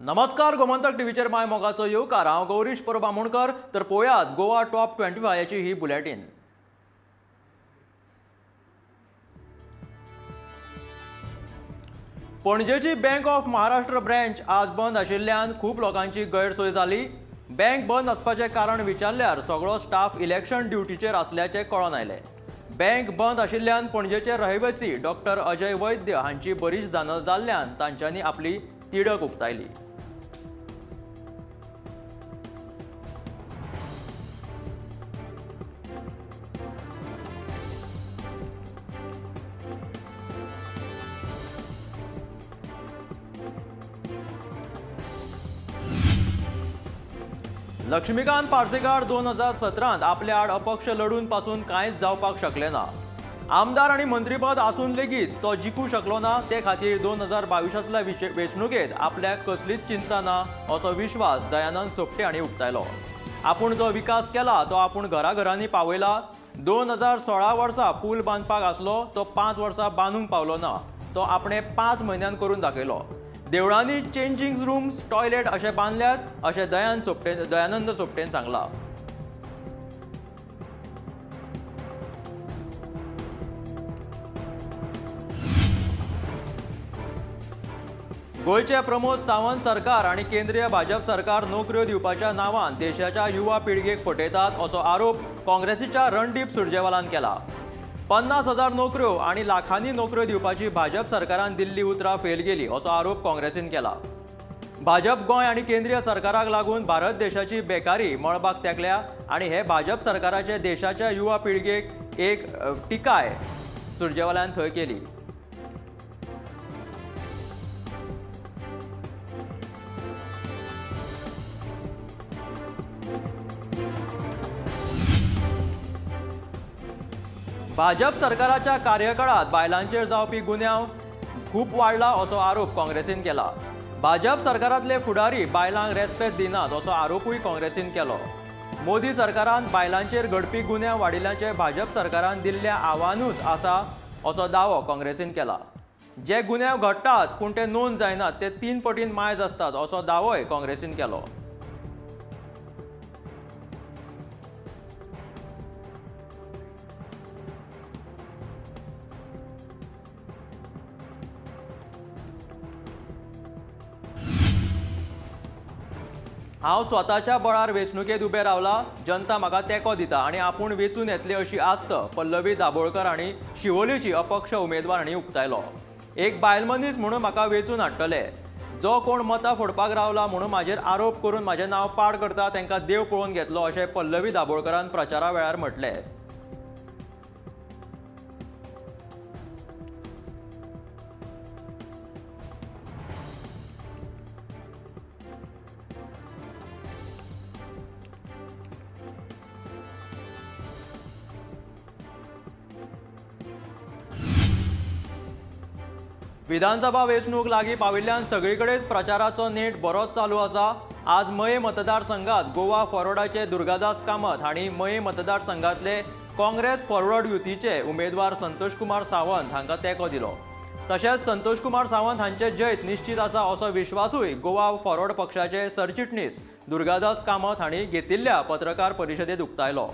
नमस्कार, गोमंतक टीव्हीचेर माय मोगाचो येवकार। हांव गौरीश परबामुणकर। तर पळयात गोवा टॉप 25 ची ही बुलेटिन। पणजेची बँक ऑफ महाराष्ट्र ब्रँच आज बंद आशिल्ल्यान खूब लोकांची गैरसोय जाली। बँक बंद आसपाचें कारण विचारल्यार सगळो स्टाफ इलेक्शन ड्युटीचेर आसल्याचें कळोन आयलें। बँक बंद आशिल्ल्यान पणजेचे रहिवासी डॉक्टर अजय वैद्य हांची बरीच दानं जाल्ल्यान तांच्यांनी आपली तिडक उक्तायली। लक्ष्मीकांत पार्सेकार 2017 आपले आड अपक्ष लढून पासून कांयच जावपाक शकले ना। आमदार आणि मंत्रीपद आसून लेगीत तो जिखू शकलो ना, ते खातीर 2022तल्या वेंचणुकेत आपल्याक कसलीच चिंता ना असो विश्वास दयानंद सोपटे हांणी उक्तायलो। आपूण जो विकास केला तो आपूण घराघरांनी पावयला। 2016 वर्सा पूल बांदपाक आसलो तो 5 वर्सां बांदूंक पावलो ना, तो आपणे 5 म्हयन्यान करून दाखयलो। देवळांनी चेंजिंग रूम्स, टॉयलेट अशें बांदल्यात अशें दयानंद सोपटेन सांगलां। गोयचे प्रमोद सावंत सरकार आणि केंद्रीय भाजप सरकार नोकऱ्यो दिवपाच्या नांवान देशाच्या युवा पिळगेक फटयतात असो आरोप काँग्रेसीच्या रणदीप सुरजेवालान केला। 50,000 नोकऱ्यो आणि लाखांनी नोकऱ्यो दिवपाची भाजप सरकारान दिल्ली उतरां फेल गेली असो आरोप काँग्रेसीन केला। भाजप गोंय आणि केंद्रीय सरकाराक लागून भारत देशाची बेकारी मळबाक तेंकल्या आणि हे भाजप सरकाराचे देशाच्या युवा पिळगेक एक टिकाय सुरजेवालान थंय केली। भाजप सरकाराच्या कार्यकाळात बायलांचेर जावपी गुन्यांव खूप वाडला असो आरोप काँग्रेसीन केला। भाजप सरकारांतले फुडारी बायलांक रेस्पेद दिनात असो आरोपूय काँग्रेसीन केलो। मोदी सरकारान बायलांचेर घडपी गुन्यांव वाडिल्ल्याचें भाजप सरकारान दिल्लें आव्हानूच आसा असो दावो काँग्रेसीन केला। जे गुन्यांव घडटात पूण ते नोंद जायनात ते 3 पटीन मायज आसतात असो दावोय काँग्रेसीन केलो। हांव स्वताच्या बळार वेंचणुकेत उबें रावला, जनता म्हाका तेंको दिता आणि आपूण वेंचून येतले अशी आस्त पल्लवी दाबोळकर हांणी शिवोलेची अपक्ष उमेदवार हांणी उक्तायलो। एक बायल मनीस म्हणून म्हाका वेंचून हाडटले। जो कोण मतां फोडपाक रावला म्हणून म्हाजेर आरोप करून म्हाजें नांव पाड करता तांकां देव पळोवन घेतलो अशें पल्लवी दाबोळकरान प्रचारा वेळार म्हटलें। विधानसभा वेंचणूक लागीं पाविल्ल्यान सगळीकडेच प्रचाराचो नेट बरोच चालू आसा। आज मये मतदारसंघात गोवा फॉरवर्डाचे दुर्गादास कामत हांणी मये मतदारसंघातले काँग्रेस फॉरवर्ड युतीचे उमेदवार संतोष कुमार सावंत हांकां तेंको दिलो। तशेंच संतोष कुमार सावंत हांचे जैत निश्चित आसा असो विश्वासूय गोवा फॉरवर्ड पक्षाचे सरचिटणीस दुर्गादास कामत हांणी घेतिल्ल्या पत्रकार परिशदेंत उक्तायलो।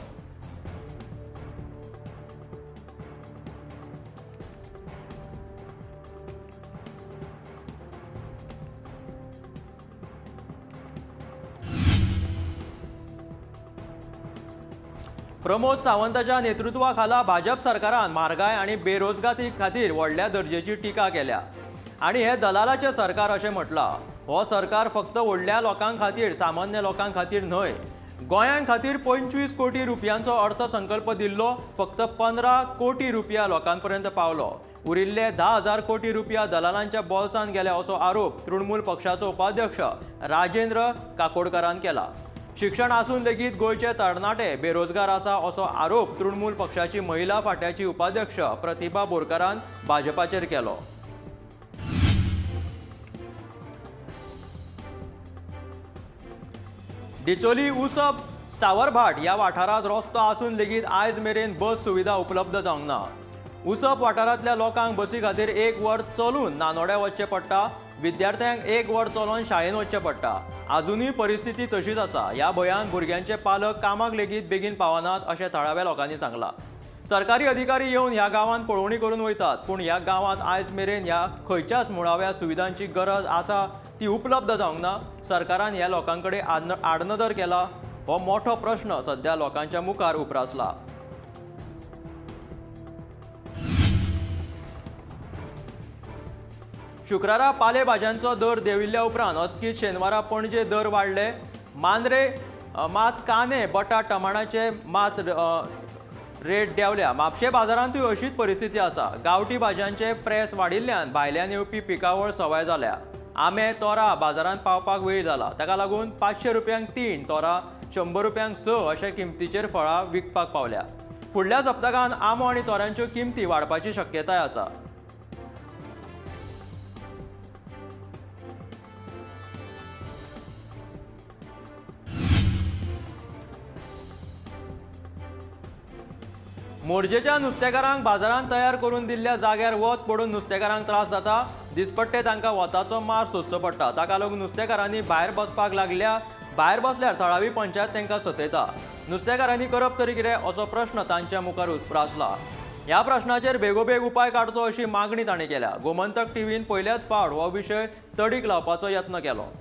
प्रमोद सावंताच्या नेतृत्वाखाला भाजप सरकारान म्हारगाय आणि बेरोजगारी खातीर व्हडल्या दर्जेची टिका केल्या आणि हे दलालाचें सरकार अशें म्हटलां। हो सरकार फक्त व्हडल्या लोकांक खातीर, सामान्य लोकांक खातीर न्हय। गोंयां खातीर 25 कोटी रुपयांचो अर्थसंकल्प दिल्लो, फक्त 15 कोटी रुपया लोकांपर्यंत पावलो। उरिल्ले 10,000 कोटी रुपया दलालांच्या बोल्सान गेले असो आरोप तृणमूल पक्षाचो उपाध्यक्ष राजेंद्र काकोडकरान केला। शिक्षण आसून लेगीत गोयचे तरणाटे बेरोजगार आसा असो आरोप तृणमूल पक्षाची महिला फाट्याची उपाध्यक्ष प्रतिभा बोरकारान भाजपाचेर केलो। डिचोली उसप सावरभाट ह्या वाठारांत रस्तो आसून लेगीत आयज मेरेन बस सुविधा उपलब्ध जावंक ना। उसप वाठारांतल्या लोकांक बसी खातीर 1 वर चलून नानोड्या वचचें पडटा, विद्यार्थ्यांक 1 वर चलोन शाळेंत वचचें पडटा। अजुनूय परिस्थिती तशीच आसा। ह्या भंयान भुरग्यांचे पालक कामाक लेगीत बेगीन पावनात अशें थळाव्या लोकांनी सांगलां। सरकारी अधिकारी येवन ह्या गांवांत पळोवणी करून वयतात, पूण ह्या गांवांत आयज मेरेन ह्या खंयच्याच मुळाव्या सुविधांची गरज आसा ती उपलब्ध जावंक ना। सरकारान ह्या लोकांकडे आडनदर केला हो मोठो प्रश्न सध्या लोकांच्या मुखार उप्रासला। शुक्रारा पालेभाज्यांचो दर देंविल्ल्या उपरांत अचकीत शेनवारा पणजे दर वाडले। मांद्रे मात कांदे, बटाट, टमाटाचे मात रेट देंवल्या। म्हापशे बाजारांतूय अशीच परिस्थिती आसा। गांवठी भाज्यांचे प्रेस वाडिल्ल्यान भायल्यान येवपी पिकावळ सवाय जाल्या। आंबे, तोरां बाजारांत पावपाक वेळ जाला, ताका लागून 500 रुपयांक 3 तोरां, 100 रुपयांक 6 अशे किमतीचेर फळां विकपाक पावल्या। फुडल्या सप्तकांत आंबो आनी तोऱ्यांच्यो किमती वाडपाची शक्यताय आसा। मोरजेच्या नुस्तेकारांक बाजारांत तयार करून दिल्ल्या जाग्यार वत पडून नुस्तेकारांक त्रास जाता। दिसपट्टे तांकां वताचो मार सोंसचो पडटा। ताका लागून नुस्तेकारांनी भायर बसपाक लागल्या। भायर बसल्यार थळावी पंचायत तांकां सतयता। नुस्तेकारांनी करप तरी कितें असो प्रश्न तांच्या मुखार उप्रासला। ह्या प्रश्नाचेर बेगोबेग उपाय काडचो अशी मागणी तांणी केल्या। गोमंतक टीव्हीन पयल्याच फावट हो विशय तडीक लावपाचो यत्न केलो।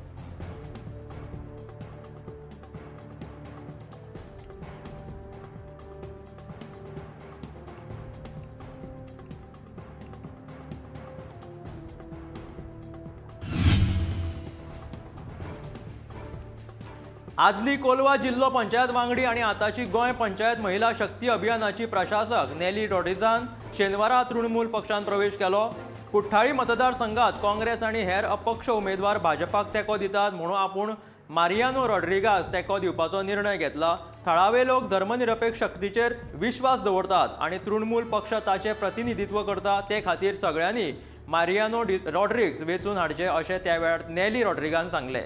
आदली कोलवा जिल्लो पंचायत वांगडी आणि आताची गोंय पंचायत महिला शक्ती अभियानाची प्रशासक नेली रॉड्रिग्जान शेनवारा तृणमूल पक्षांत प्रवेश केलो। कुठ्ठाळी मतदारसंघात काँग्रेस आणि हेर अपक्ष उमेदवार भाजपाक तेंको दितात म्हणून आपूण मारियानो रॉड्रिगास तेंको दिवपाचो निर्णय घेतला। थळावे लोक धर्मनिरपेक्ष शक्तीचेर विश्वास दवरतात आणि तृणमूल पक्ष ताचे प्रतिनिधित्व करता, ते खातीर सगळ्यांनी मारियानो रॉड्रिग्स वेंचून हाडचे अशें त्या वेळार नेली रॉड्रिगान सांगलें।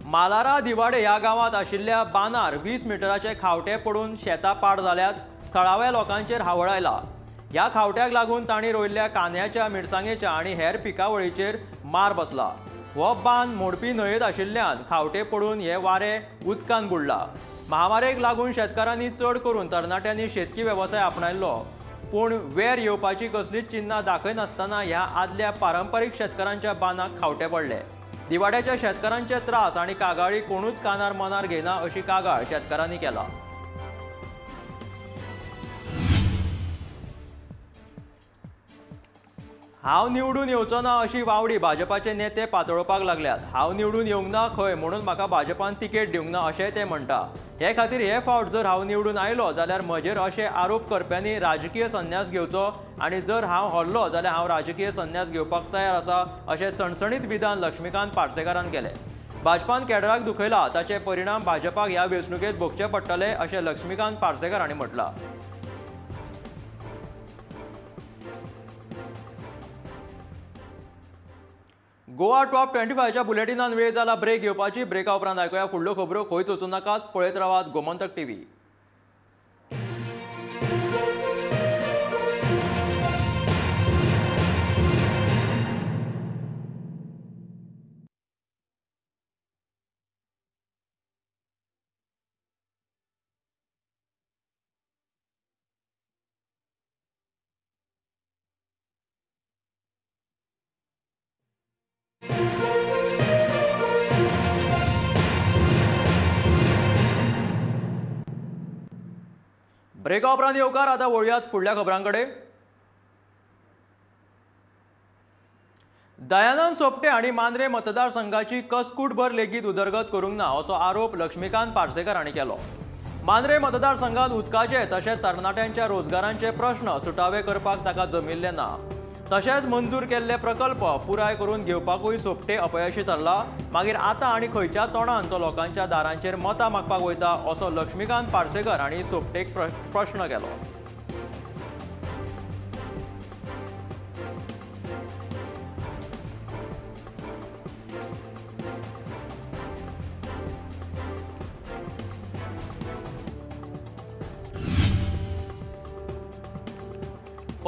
मालारा दिवाडे ह्या गांवांत आशिल्ल्या बांदार 20 मिटराचे खावटे पडून शेतां पाड जाल्यात। थळाव्या लोकांचेर हावळ आयला। ह्या खावट्याक लागून तांणी रोयल्ल्या कांद्याच्या, मिरसांगेच्या आणि हेर पिकावळीचेर मार बसला। हो बांद मोडपी न्हंयेत आशिल्ल्यान खावटे पडून हे वारे उदकान बुडला। महामारेक लागून शेतकारांनी चड करून तरणाट्यांनी शेतकी वेवसाय आपणायल्लो, पूण वेर येवपाची कसलीच चिन्नां दाखयनासतना ह्या आदल्या पारंपारीक शेतकारांच्या बांदाक खावटे पडले। दिवाड्याच्या शेतकारांचे त्रास आणि कागाळी कोणूच कानार मनार घेना अशी कागाळ शेतकारांनी केला। हांव निवडून येवचो ना अशी वावडी भाजपाचे नेते पातळोवपाक लागल्यात। हांव निवडून येवंक ना खंय म्हणून म्हाका भाजपान तिकेट दिवंक ना अशेंय ते म्हणटा। हे खातीर हे फावट जर हांव निवडून आयलो जाल्यार म्हजेर अशे आरोप करप्यांनी राजकीय संन्यास घेवचो आनी जर हांव हरलो जाल्यार हांव राजकीय संन्यास घेवपाक तयार आसा अशें सणसणीत विधान लक्ष्मीकांत पार्सेकारान केलें। भाजपान केडराक दुखयला ताचे परिणाम भाजपाक ह्या वेंचणुकेत भोगचे पडटले अशें लक्ष्मीकांत पार्सेकार हांणी म्हटलां। गोवा टॉप 25च्या बुलेटिनान वेळ जाला ब्रेक घेवपाची। ब्रेका उपरांत आयकुया फुडल्यो खबरो। खंयच वचूं नाकात, पळयत रावात गोमंतक टीव्ही। ब्रेका उपरांत येवकार, आतां वळयात फुडल्या खबरांकडे। दयानंद सोपटे हांणी मांद्रे मतदारसंघाची कसकूटभर लेगीत उदरगत करूंक ना असो आरोप लक्ष्मीकांत पार्सेकार हांणी केलो। मांद्रे मतदारसंघात उदकाचे तशेंच तरणाट्यांच्या रोजगारांचे प्रश्न सुटावे करपाक ताका जमिल्ले ना। तशेंच मंजूर केल्ले प्रकल्प पुराय करून घेवपाकूय सोपटे अपयशी थारला। मागीर आतां आनी खंयच्या तोंडान तो लोकांच्या दारांचेर मतां मागपाक वयता असो लक्ष्मीकांत पार्सेकर हांणी सोपटेक प्रश्न केलो।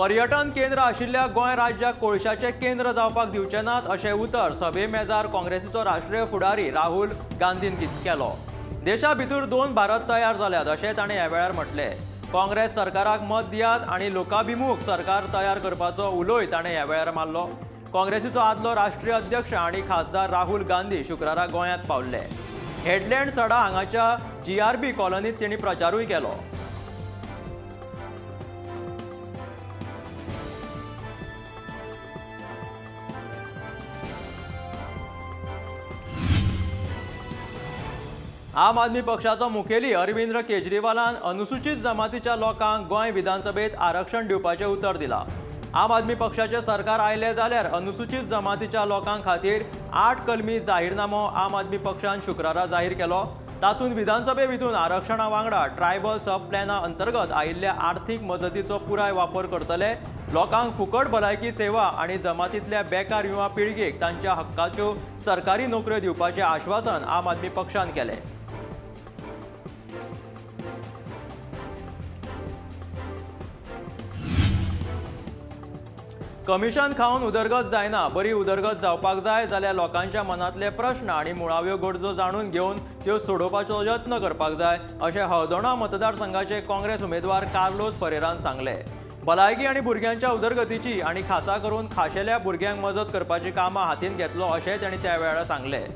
पर्यटन केंद्र आशिल्ल्या गोंय राज्याक कोळशाचे केंद्र जावपाक दिवचे नात अशें उतर सभे मेजार काँग्रेसीचो राष्ट्रीय फुडारी राहुल गांधीन केलो. देशा भितर 2 भारत तयार जाल्यात अशें ताणें ह्या वेळार म्हटलें. काँग्रेस सरकाराक मत दियात आनी लोकाभिमुख सरकार तयार करपाचो उलोय ताणें ह्या वेळार मारलो. काँग्रेसीचो आदलो राष्ट्रीय अध्यक्ष आनी खासदार राहुल गांधी शुक्रारा गोंयांत पावले. हेडलँड सडा हांगाच्या GRB कॉलनीत तांणी प्रचारूय केलो. आम आदमी पक्षाचो मुखेली अरविंद केजरीवालान अनुसूचित जमातीच्या लोकांक गोंय विधानसभेत आरक्षण दिवपाचें उतर दिलां. आम आदमी पक्षाचे सरकार आयले जाल्यार अनुसूचित जमातीच्या लोकां खातीर 8 कलमी जाहीरनामो आम आदमी पक्षान शुक्रारा जाहीर केलो. तातूंत विधानसभे भितून आरक्षणा वांगडा ट्रायबल सब प्लॅना अंतर्गत आयिल्ल्या आर्थीक मजतीचो पुराय वापर करतले. लोकांक फुकट भलायकी सेवा आनी जमातींतल्या बेकार युवा पिळगेक तांच्या हक्काच्यो सरकारी नोकऱ्यो दिवपाचें आश्वासन आम आदमी पक्षान केलें. कमिशन खावन उदरगत जायना. बरी उदरगत जावपाक जाय जाल्यार लोकांच्या मनांतले प्रश्न आनी मुळाव्यो गरजो जाणून घेवन त्यो सोडोवपाचो यत्न करपाक जाय अशें हळदोणा मतदारसंघाचे काँग्रेस उमेदवार कार्लोस फरेरान सांगलें. भलायकी आनी भुरग्यांच्या उदरगतीची आनी खासा करून खाशेल्या भुरग्यांक मजत करपाची कामां हातींत घेतलो अशें तांणी त्या वेळार सांगलें.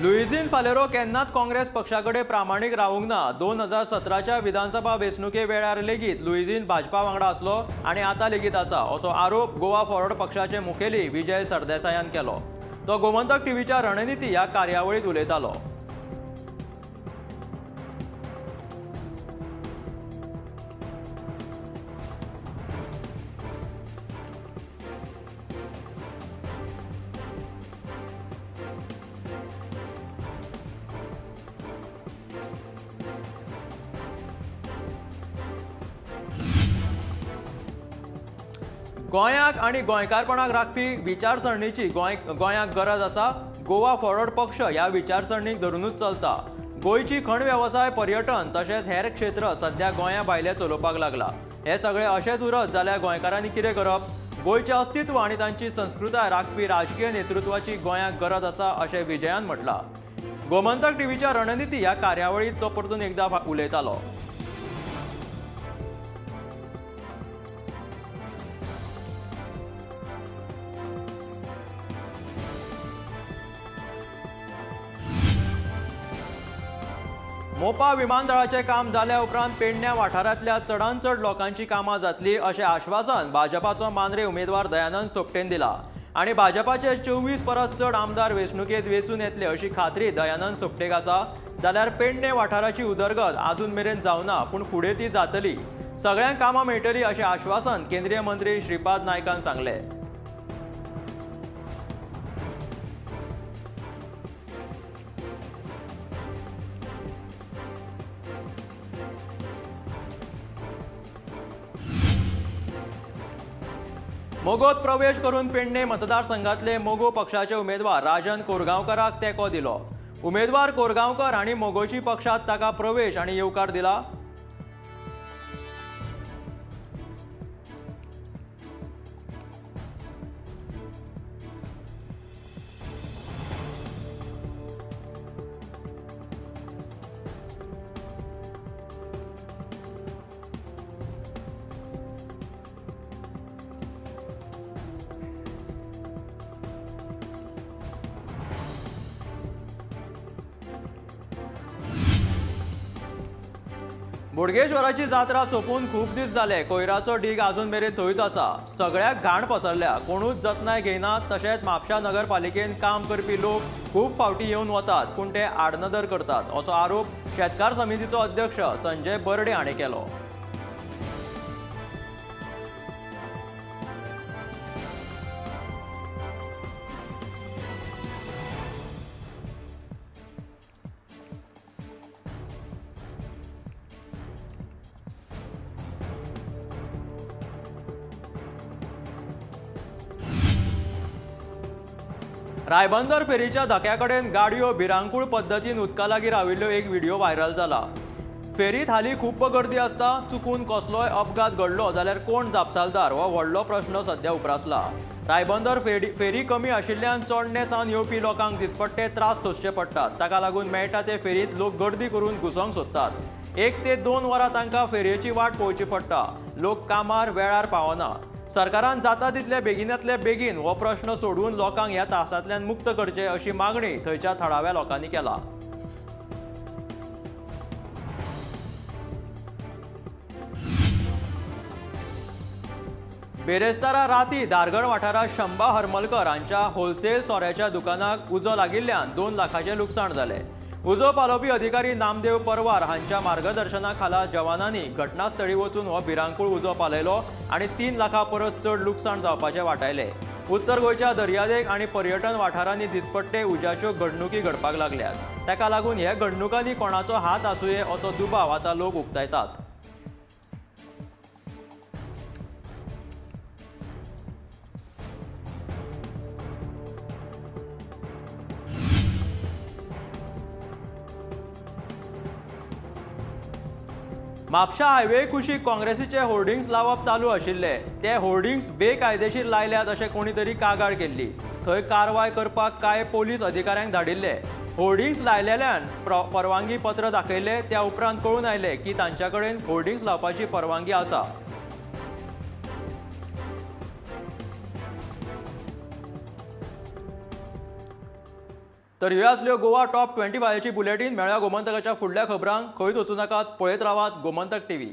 लुइझीन फालेरो केन्नाच काँग्रेस पक्षाकडे प्रामाणीक रावूंक ना. 2017च्या विधानसभा वेंचणुके वेळार लेगीत लुइझीन भाजपा वांगडा आसलो आनी आतां लेगीत आसा असो आरोप गोवा फॉरवर्ड पक्षाचे मुखेली विजय सरदेसायान केलो. तो गोमंतक टीव्हीच्या रणनीती ह्या कार्यावळीत उलयतालो. गोंयाक आनी गोंयकारपणाक राखपी विचारसरणीची गोंयाक गरज आसा. गोवा फॉरवर्ड पक्ष ह्या विचारसरणीक धरूनच चलता. गोंयची खण वेवसाय पर्यटन तशेंच हेर क्षेत्र सध्या गोंया भायले चलोवपाक लागला. हे सगळे अशेंच उरत जाल्यार गोंयकारांनी कितें करप? गोंयचें अस्तित्व आनी तांची संस्कृताय राखपी राजकीय नेतृत्वाची गोंयाक गरज आसा अशें विजयान म्हटलां. गोमंतक टीव्हीच्या रणनीती ह्या कार्यावळीत तो परतून एकदां उलयतालो. मोपा विमानतळाचें काम जाल्या उपरांत पेडण्या वाठारांतल्या चडांत चड लोकांची कामां जातली अशें आश्वासन भाजपाचो मांद्रे उमेदवार दयानंद सोपटेन दिलां. आनी भाजपाचे 24 परस चड आमदार वेंचणुकेंत वेंचून येतले अशी खात्री दयानंद सोपटेक आसा. जाल्यार पेडणे वाठाराची उदरगत आजून मेरेन जावना पूण फुडें ती जातली. सगळ्यांक कामां मेळटलीं अशें आश्वासन केंद्रीय मंत्री श्रीपाद नायकान सांगलें. मोगोत प्रवेश करून पेडणे मतदारसंघातले मोगो पक्षाचे उमेदवार राजन कोरगांवकाराक तेंको दिलो. उमेदवार कोरगांवकर हांणी मोगोची पक्षांत ताका प्रवेश आनी येवकार दिला. बोडगेश्वराची जात्रा सोंपून खूब दीस जाले. कोयराचो ढीग आजून मेरेन थंयच आसा. सगळ्याक घाण पसरल्या. कोणूच जतनाय घेयनात. तशेंच म्हापशा नगरपालिकेन काम करपी लोक खूब फावटी येवन वतात पूण ते आडनदर करतात असो आरोप शेतकार समितीचो अध्यक्ष संजय बर्डे हांणी केलो. रायबंदर फेरीच्या धक्याकडेन गाडयो भिरांकूळ पद्दतीन उदका लागीं राविल्लो एक व्हिडिओ व्हायरल जाला। फेरीत हालीं खूब गर्दी आसता, चुकून कसलोय अपघात घडलो जाल्यार कोण जापसालदार हो व्हडलो प्रश्न सध्या उप्रासला। रायबंदर फेरी कमी आशिल्ल्यान चोडणे सावन येवपी लोकांक दिसपट्टे त्रास सोंसचे पडटात। ताका लागून मेळटा ते फेरीत लोक गर्दी करून घुसोंक सोदतात। 1 ते 2 वरां तांकां फेरयेची वाट पळोवची पडटा। लोक कामार वेळार पावना। सरकारान जाता तितले बेगिनांतले बेगीन हो प्रश्न सोडून लोकांक ह्या त्रासांतल्यान मुक्त करचे अशी मागणी थंयच्या थळाव्या लोकांनी केला। बेरेस्तारा राती दारगड वाठारात शंभा हरमलकर हांच्या होलसेल सोऱ्याच्या दुकानाक उजो लागिल्ल्यान 2 लाखांचें लुकसाण जालें। उजो पालोवपी अधिकारी नामदेव परवार हांच्या मार्गदर्शना खाला जवानांनी घटनास्थळी वचून हो भिरांकूळ उजो पालयलो आनी 3 लाखां परस चड लुकसाण जावपाचें वाटायलें। उत्तर गोंयच्या दर्यादेग आनी पर्यटन वाठारांनी दिसपट्टे उज्याच्यो घडणुकी घडपाक लागल्यात। ताका लागून ह्या घडणुकांनी कोणाचो हात आसूये असो दुबाव आतां लोक उक्तायतात। म्हापशा हायवे कुशीक काँग्रेसीचे होर्डिंग्स लावप चालू आशिल्ले। ते होर्डिंग्स बेकायदेशीर लायल्यात अशें कोणी तरी कागाळ केल्ली। थंय कारवाय करपाक कांय पोलीस अधिकाऱ्यांक धाडिल्ले। होर्डिंग्स लायलेल्यांन परवानगी पत्र दाखयले त्या उपरांत कळून आयले की तांच्या कडेन होर्डिंग्स लावपाची परवानगी आसा। तर ह्यो आसल्यो गोवा टॉप 25ची बुलेटीन। मेळ्या गोमंतकाच्या फुडल्या खबरांक। खंयच वचूं नाकात, पळयत रावात गोमंतक टीव्ही।